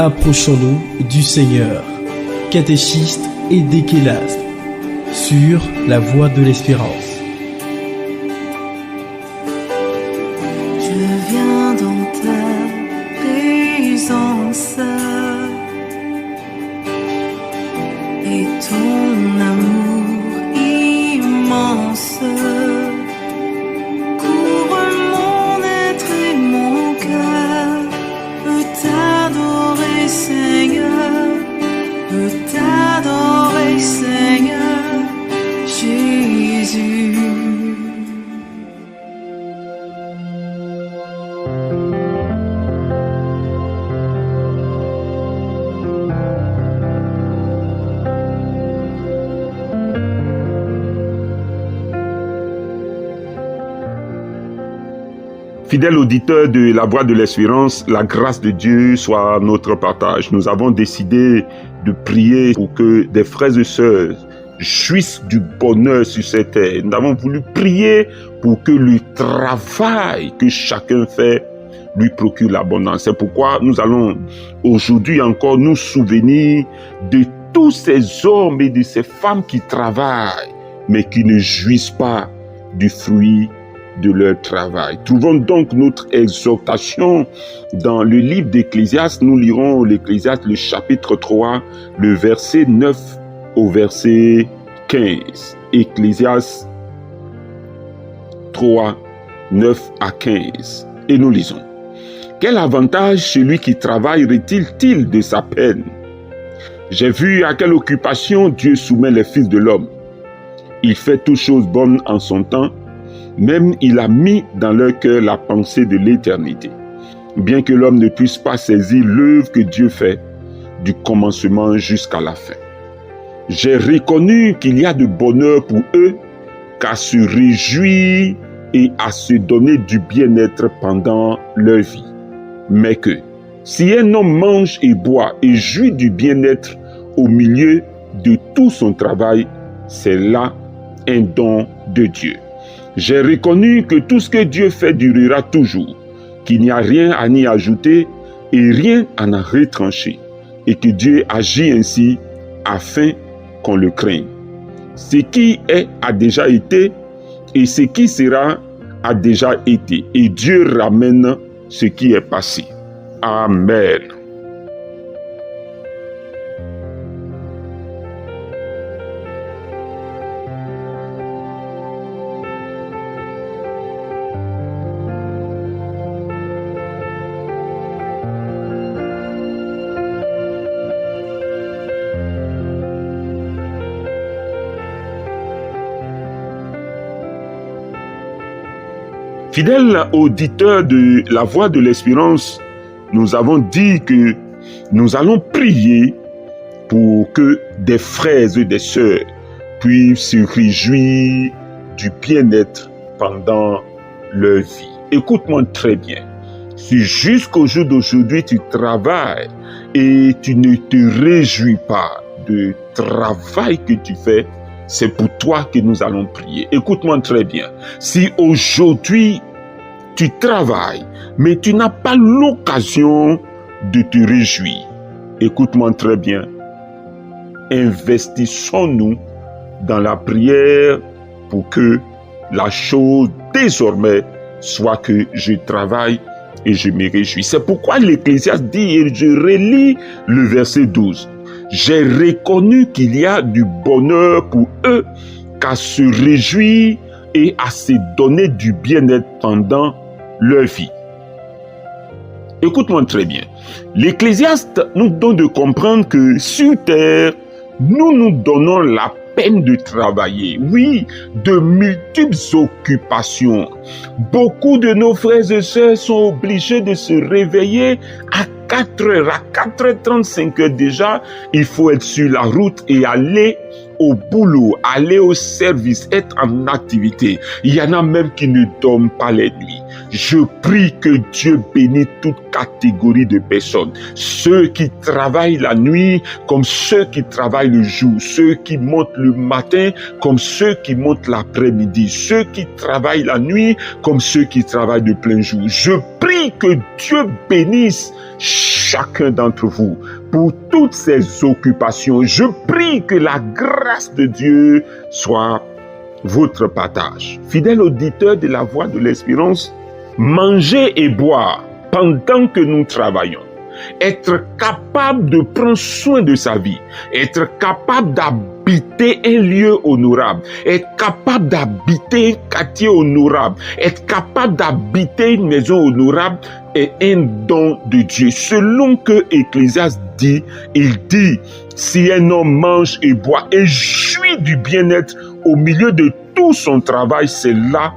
Approchons-nous du Seigneur. Catéchistes et déchélastes sur la voie de l'espérance. Je viens dans ta présence et ton amour immense couvre mon être et mon cœur. Veux t'adorer, Seigneur, veux t'adorer, Seigneur Jésus. Fidèles auditeurs de la Voix de l'Espérance, la grâce de Dieu soit notre partage. Nous avons décidé de prier pour que des frères et sœurs jouissent du bonheur sur cette terre. Nous avons voulu prier pour que le travail que chacun fait lui procure l'abondance. C'est pourquoi nous allons aujourd'hui encore nous souvenir de tous ces hommes et de ces femmes qui travaillent, mais qui ne jouissent pas du fruit de leur travail. Trouvons donc notre exhortation dans le livre d'Ecclésiaste. Nous lirons l'Ecclésiaste, le chapitre 3, le verset 9 au verset 15. Ecclésiaste 3, 9 à 15. Et nous lisons. Quel avantage celui qui travaille retire-t-il de sa peine? J'ai vu à quelle occupation Dieu soumet les fils de l'homme. Il fait toutes choses bonnes en son temps. Même il a mis dans leur cœur la pensée de l'éternité. Bien que l'homme ne puisse pas saisir l'œuvre que Dieu fait, du commencement jusqu'à la fin. J'ai reconnu qu'il y a de bonheur pour eux qu'à se réjouir et à se donner du bien-être pendant leur vie. Mais que, si un homme mange et boit et jouit du bien-être au milieu de tout son travail, c'est là un don de Dieu. J'ai reconnu que tout ce que Dieu fait durera toujours, qu'il n'y a rien à y ajouter et rien à en retrancher, et que Dieu agit ainsi afin qu'on le craigne. Ce qui est a déjà été, et ce qui sera a déjà été, et Dieu ramène ce qui est passé. Amen. Fidèles auditeurs de la Voix de l'Espérance, nous avons dit que nous allons prier pour que des frères et des sœurs puissent se réjouir du bien-être pendant leur vie. Écoute-moi très bien. Si jusqu'au jour d'aujourd'hui tu travailles et tu ne te réjouis pas du travail que tu fais, c'est pour toi que nous allons prier. Écoute-moi très bien. Si aujourd'hui tu travailles, mais tu n'as pas l'occasion de te réjouir, écoute-moi très bien. Investissons-nous dans la prière pour que la chose désormais soit que je travaille et je me réjouis. C'est pourquoi l'Ecclésiaste dit, et je relis le verset 12. J'ai reconnu qu'il y a du bonheur pour eux qu'à se réjouir et à se donner du bien-être pendant leur vie. Écoute-moi très bien. L'Ecclésiaste nous donne de comprendre que sur terre, nous nous donnons la peine de travailler. Oui, de multiples occupations. Beaucoup de nos frères et sœurs sont obligés de se réveiller à 4 heures, à 4h35 déjà. Il faut être sur la route et aller au boulot, aller au service, être en activité. Il y en a même qui ne dorment pas les nuits. Je prie que Dieu bénisse toute catégorie de personnes. Ceux qui travaillent la nuit comme ceux qui travaillent le jour. Ceux qui montent le matin comme ceux qui montent l'après-midi. Ceux qui travaillent la nuit comme ceux qui travaillent de plein jour. Je prie que Dieu bénisse chacun d'entre vous pour toutes ces occupations. Je prie que la grâce de Dieu soit votre partage. Fidèle auditeur de la voix de l'espérance, manger et boire pendant que nous travaillons, être capable de prendre soin de sa vie, être capable d'habiter un lieu honorable, être capable d'habiter un quartier honorable, être capable d'habiter une maison honorable est un don de Dieu. Selon que Ecclésiaste dit, il dit, si un homme mange et boit et jouit du bien-être au milieu de tout son travail, c'est là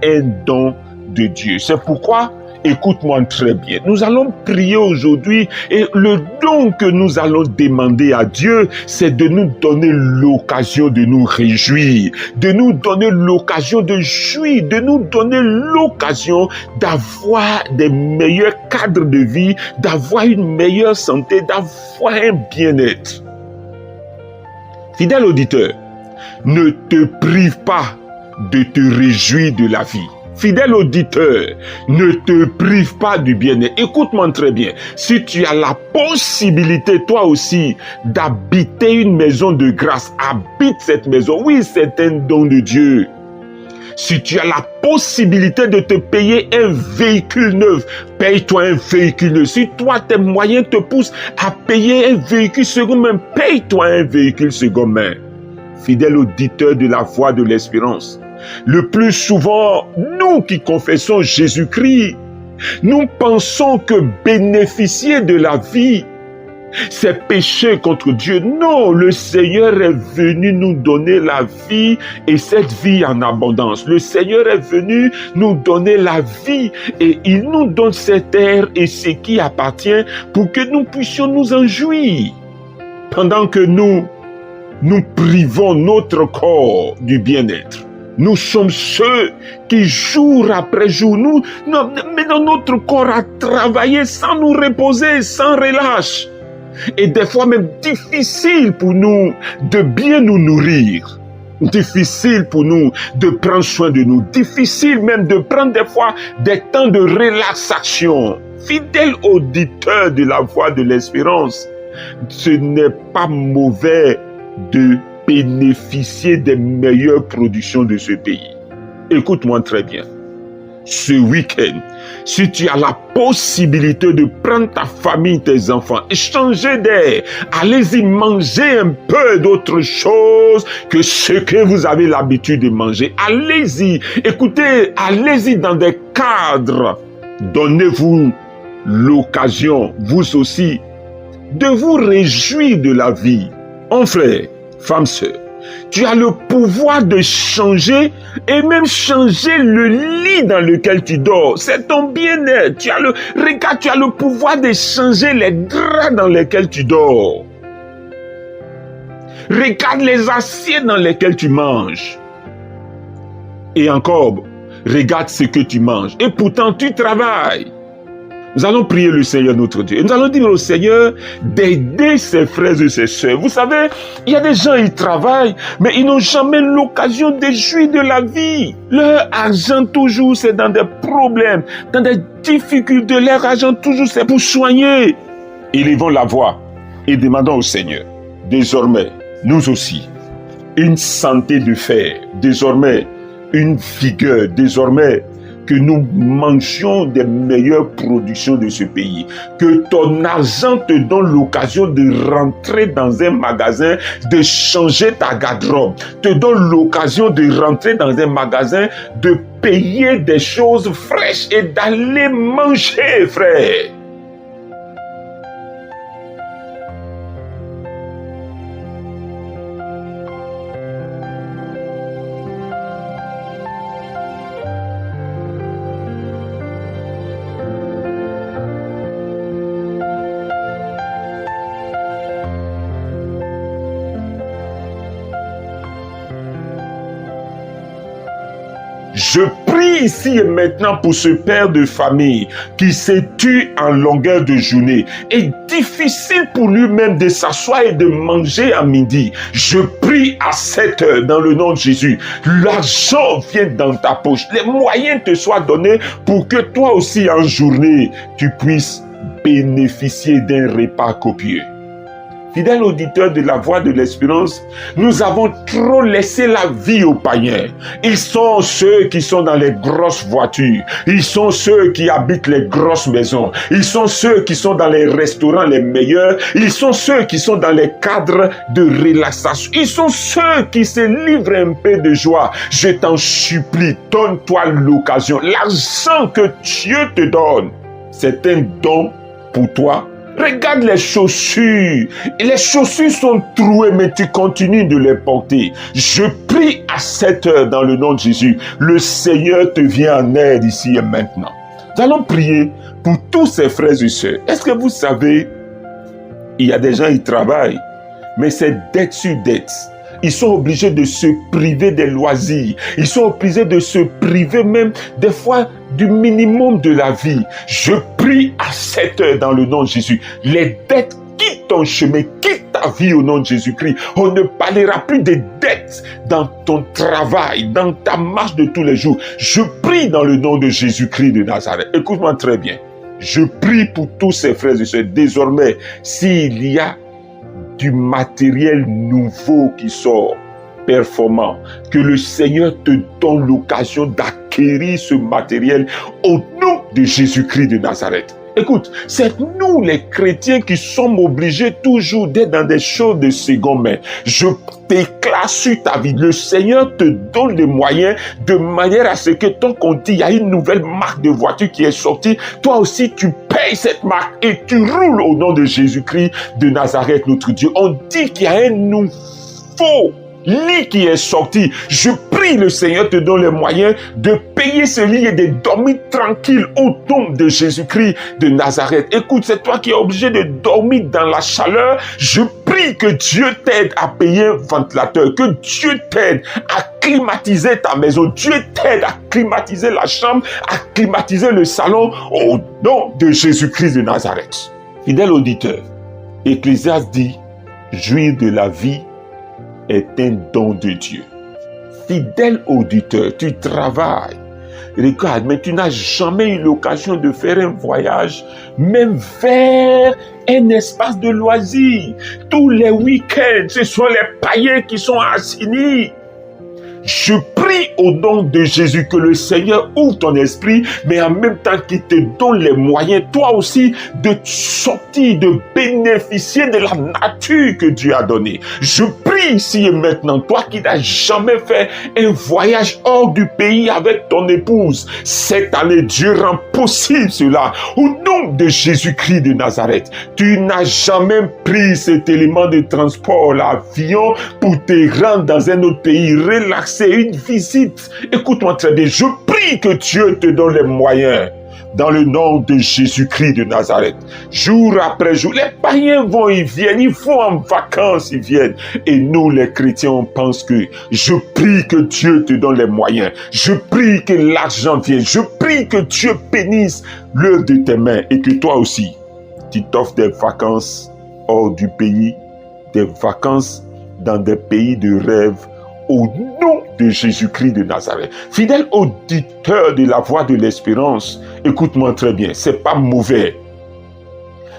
un don de Dieu. C'est pourquoi, écoute-moi très bien, nous allons prier aujourd'hui et le don que nous allons demander à Dieu, c'est de nous donner l'occasion de nous réjouir, de nous donner l'occasion de jouir, de nous donner l'occasion d'avoir des meilleurs cadres de vie, d'avoir une meilleure santé, d'avoir un bien-être. Fidèle auditeur, ne te prive pas de te réjouir de la vie. Fidèle auditeur, ne te prive pas du bien-être. Écoute-moi très bien. Si tu as la possibilité, toi aussi, d'habiter une maison de grâce, habite cette maison. Oui, c'est un don de Dieu. Si tu as la possibilité de te payer un véhicule neuf, paye-toi un véhicule neuf. Si toi, tes moyens te poussent à payer un véhicule seconde main, paye-toi un véhicule seconde main. Fidèle auditeur de la voix de l'espérance, le plus souvent, nous qui confessons Jésus-Christ, nous pensons que bénéficier de la vie, c'est pécher contre Dieu. Non, le Seigneur est venu nous donner la vie et cette vie en abondance. Le Seigneur est venu nous donner la vie et il nous donne cette terre et ce qui appartient pour que nous puissions nous en jouir. Pendant que nous privons notre corps du bien-être. Nous sommes ceux qui, jour après jour, mettons notre corps à travailler sans nous reposer, sans relâche. Et des fois même difficile pour nous de bien nous nourrir. Difficile pour nous de prendre soin de nous. Difficile même de prendre des fois des temps de relaxation. Fidèle auditeur de la voix de l'espérance, ce n'est pas mauvais de bénéficier des meilleures productions de ce pays. Écoute-moi très bien. Ce week-end, si tu as la possibilité de prendre ta famille, tes enfants, et changer d'air, allez-y manger un peu d'autre chose que ce que vous avez l'habitude de manger. Allez-y, écoutez, allez-y dans des cadres. Donnez-vous l'occasion, vous aussi, de vous réjouir de la vie. En frère, femme, sœur, tu as le pouvoir de changer et même changer le lit dans lequel tu dors. C'est ton bien-être. Regarde, tu as le pouvoir de changer les draps dans lesquels tu dors. Regarde les assiettes dans lesquelles tu manges. Et encore, regarde ce que tu manges. Et pourtant, tu travailles. Nous allons prier le Seigneur notre Dieu. Et nous allons dire au Seigneur d'aider ses frères et ses sœurs. Vous savez, il y a des gens, ils travaillent, mais ils n'ont jamais l'occasion de jouir de la vie. Leur argent, toujours, c'est dans des problèmes, dans des difficultés. Leur argent, toujours, c'est pour soigner. Élevons la voix et demandons au Seigneur, désormais, nous aussi, une santé de fer, désormais, une vigueur, désormais, que nous mangions des meilleures productions de ce pays. Que ton argent te donne l'occasion de rentrer dans un magasin, de changer ta garde-robe. Te donne l'occasion de rentrer dans un magasin, de payer des choses fraîches et d'aller manger, frère. Je prie ici et maintenant pour ce père de famille qui s'est tué en longueur de journée. Et difficile pour lui-même de s'asseoir et de manger à midi. Je prie à cette heure dans le nom de Jésus. L'argent vient dans ta poche. Les moyens te soient donnés pour que toi aussi en journée, tu puisses bénéficier d'un repas copieux. Fidèle auditeur de la Voix de l'Espérance, nous avons trop laissé la vie aux païens. Ils sont ceux qui sont dans les grosses voitures. Ils sont ceux qui habitent les grosses maisons. Ils sont ceux qui sont dans les restaurants les meilleurs. Ils sont ceux qui sont dans les cadres de relaxation. Ils sont ceux qui se livrent un peu de joie. Je t'en supplie, donne-toi l'occasion. L'argent que Dieu te donne, c'est un don pour toi. Regarde les chaussures. Les chaussures sont trouées, mais tu continues de les porter. Je prie à cette heure dans le nom de Jésus. Le Seigneur te vient en aide ici et maintenant. Nous allons prier pour tous ces frères et sœurs. Est-ce que vous savez, il y a des gens qui travaillent, mais c'est dette sur dette. Ils sont obligés de se priver des loisirs. Ils sont obligés de se priver même des fois du minimum de la vie. Je prie à cette heure dans le nom de Jésus. Les dettes quittent ton chemin, quitte ta vie au nom de Jésus-Christ. On ne parlera plus des dettes dans ton travail, dans ta marche de tous les jours. Je prie dans le nom de Jésus-Christ de Nazareth. Écoute-moi très bien. Je prie pour tous ces frères et sœurs. Désormais, s'il y a du matériel nouveau qui sort, performant, que le Seigneur te donne l'occasion d'acquérir ce matériel au nom de Jésus-Christ de Nazareth. Écoute, c'est nous les chrétiens qui sommes obligés toujours d'être dans des choses de seconde main. Je déclare sur ta vie, le Seigneur te donne les moyens de manière à ce que tant qu'on dit, il y a une nouvelle marque de voiture qui est sortie, toi aussi tu payes cette marque et tu roules au nom de Jésus-Christ de Nazareth, notre Dieu. On dit qu'il y a un nouveau lit qui est sorti. Je prie, le Seigneur te donne les moyens de payer ce lit et de dormir tranquille au nom de Jésus-Christ de Nazareth. Écoute, c'est toi qui es obligé de dormir dans la chaleur. Je prie que Dieu t'aide à payer un ventilateur, que Dieu t'aide à climatiser ta maison, Dieu t'aide à climatiser la chambre, à climatiser le salon au nom de Jésus-Christ de Nazareth. Fidèle auditeur, Ecclésiaste dit, jouir de la vie est un don de Dieu. Fidèle auditeur, tu travailles. Regarde, mais tu n'as jamais eu l'occasion de faire un voyage, même vers un espace de loisirs. Tous les week-ends, ce sont les païens qui sont assignés. Je prie au nom de Jésus que le Seigneur ouvre ton esprit, mais en même temps qu'il te donne les moyens, toi aussi, de sortir, de bénéficier de la nature que Dieu a donnée. Je prie ici et maintenant, toi qui n'as jamais fait un voyage hors du pays avec ton épouse, cette année, Dieu rend possible cela. Au nom de Jésus-Christ de Nazareth, tu n'as jamais pris cet élément de transport, l'avion, pour te rendre dans un autre pays, relaxer, une visite. Écoute-moi très bien, je prie que Dieu te donne les moyens. Dans le nom de Jésus-Christ de Nazareth. Jour après jour, les païens vont, ils viennent, ils vont en vacances, ils viennent. Et nous, les chrétiens, on pense que je prie que Dieu te donne les moyens. Je prie que l'argent vienne. Je prie que Dieu bénisse l'œuvre de tes mains et que toi aussi, tu t'offres des vacances hors du pays, des vacances dans des pays de rêve, au nom de Jésus-Christ de Nazareth. Fidèle auditeur de la Voix de l'Espérance, écoute-moi très bien, c'est pas mauvais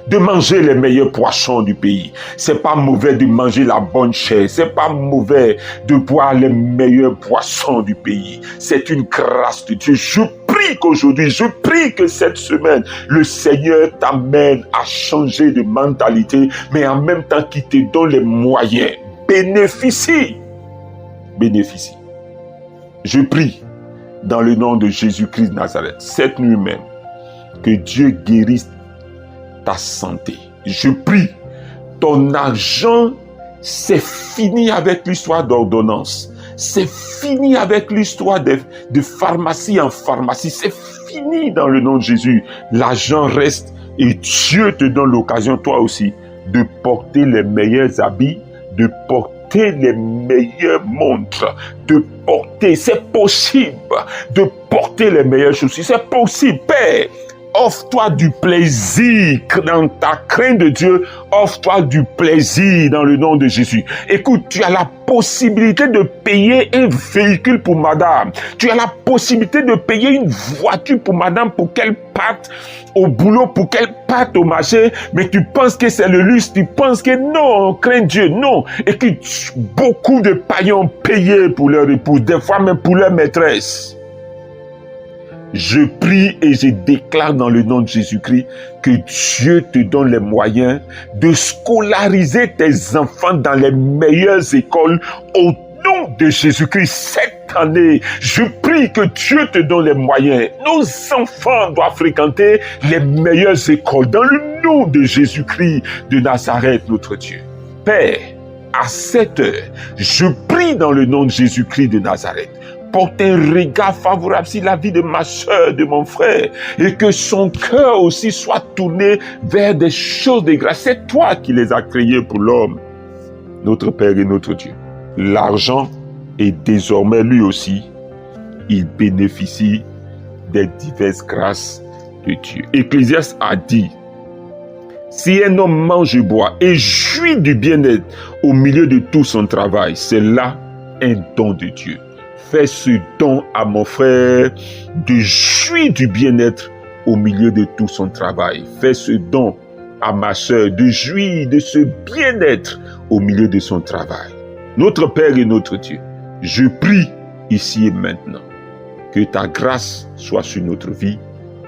de manger les meilleurs poissons du pays. C'est pas mauvais de manger la bonne chair. C'est pas mauvais de boire les meilleurs poissons du pays. C'est une grâce de Dieu. Je prie qu'aujourd'hui, je prie que cette semaine, le Seigneur t'amène à changer de mentalité, mais en même temps qu'il te donne les moyens. Bénéficie. Je prie dans le nom de Jésus-Christ de Nazareth, cette nuit même, que Dieu guérisse ta santé. Je prie, ton argent, c'est fini avec l'histoire d'ordonnance. C'est fini avec l'histoire de pharmacie en pharmacie. C'est fini dans le nom de Jésus. L'argent reste et Dieu te donne l'occasion, toi aussi, de porter les meilleurs habits, de porter porter les meilleures montres, de porter, c'est possible de porter les meilleures chaussures, c'est possible, Père. Offre-toi du plaisir dans ta crainte de Dieu. Offre-toi du plaisir dans le nom de Jésus. Écoute, tu as la possibilité de payer un véhicule pour madame. Tu as la possibilité de payer une voiture pour madame pour qu'elle parte au boulot, pour qu'elle parte au marché. Mais tu penses que c'est le luxe. Tu penses que non, crains Dieu. Non. Écoute, beaucoup de païens ont payé pour leur épouse, des fois même pour leur maîtresse. Je prie et je déclare dans le nom de Jésus-Christ que Dieu te donne les moyens de scolariser tes enfants dans les meilleures écoles au nom de Jésus-Christ. Cette année, je prie que Dieu te donne les moyens. Nos enfants doivent fréquenter les meilleures écoles dans le nom de Jésus-Christ de Nazareth, notre Dieu. Père, à cette heure, je prie dans le nom de Jésus-Christ de Nazareth. Porte un regard favorable sur la vie de ma soeur, de mon frère, et que son cœur aussi soit tourné vers des choses de grâce. C'est toi qui les as créées pour l'homme, notre Père et notre Dieu. L'argent est désormais lui aussi, il bénéficie des diverses grâces de Dieu. Ecclésiaste a dit, si un homme mange et boit et jouit du bien-être au milieu de tout son travail, c'est là un don de Dieu. Fais ce don à mon frère de jouir du bien-être au milieu de tout son travail. Fais ce don à ma soeur de jouir de ce bien-être au milieu de son travail. Notre Père et notre Dieu, je prie ici et maintenant que ta grâce soit sur notre vie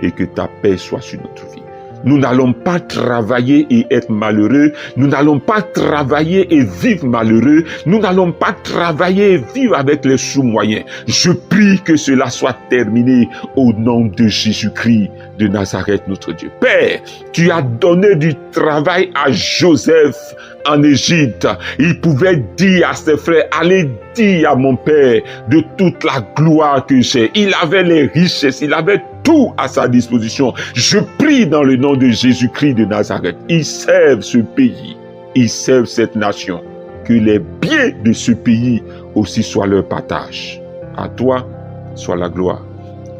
et que ta paix soit sur notre vie. Nous n'allons pas travailler et être malheureux. Nous n'allons pas travailler et vivre malheureux. Nous n'allons pas travailler et vivre avec les sous-moyens. Je prie que cela soit terminé au nom de Jésus-Christ de Nazareth, notre Dieu. Père, tu as donné du travail à Joseph en Égypte. Il pouvait dire à ses frères, allez dire à mon père de toute la gloire que j'ai. Il avait les richesses, il avait tout à sa disposition. Je prie dans le nom de Jésus-Christ de Nazareth. Ils servent ce pays, ils servent cette nation. Que les biens de ce pays aussi soient leur partage. À toi soit la gloire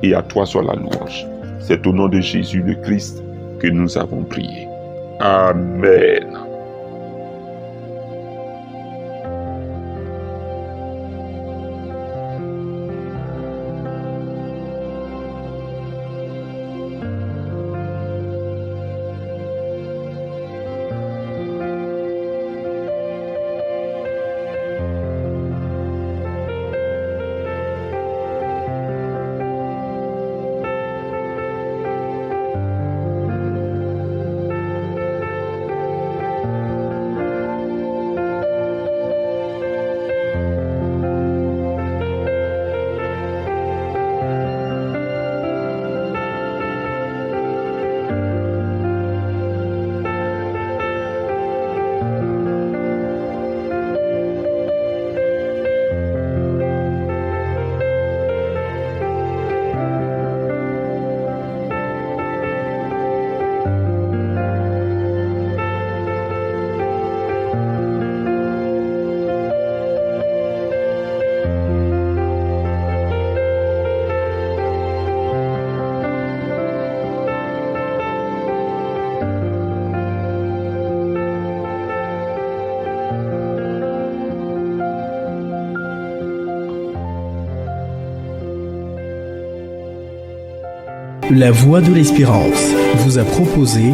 et à toi soit la louange. C'est au nom de Jésus le Christ que nous avons prié. Amen. La Voix de l'Espérance vous a proposé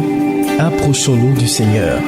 Approchons-nous du Seigneur.